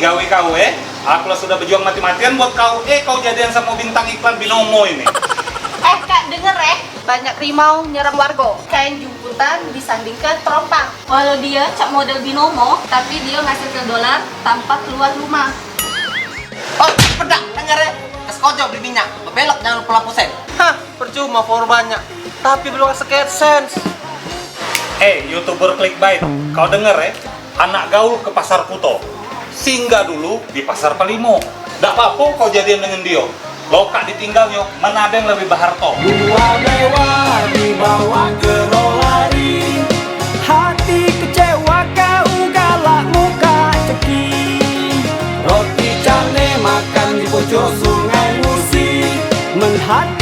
gawe kau aku lah sudah berjuang mati-matian buat kau kau jadian sama bintang iklan Binomo ini. Kak, denger banyak rimau nyerang warga. Kain jumputan disandingkan terompang. Walau dia cak model binomo, tapi dia ngasih dolar tanpa keluar rumah. Oh, pedak, denger es kojo beli minyak, belok jangan lupa lampu sen. Hah, percuma for banyak, tapi belum ngasih AdSense. YouTuber clickbait, kau denger anak gaul ke pasar Kuto, singgah dulu di pasar Palimo. Nggak apa-apa kau jadian dengan dia. Lokak ditinggal yo, mana ada yang lebih baharto. Dua mewah dibawa ke rolari, hati kecewa kau galak muka ceki. Roti cane makan di pojok sungai Musi, menghati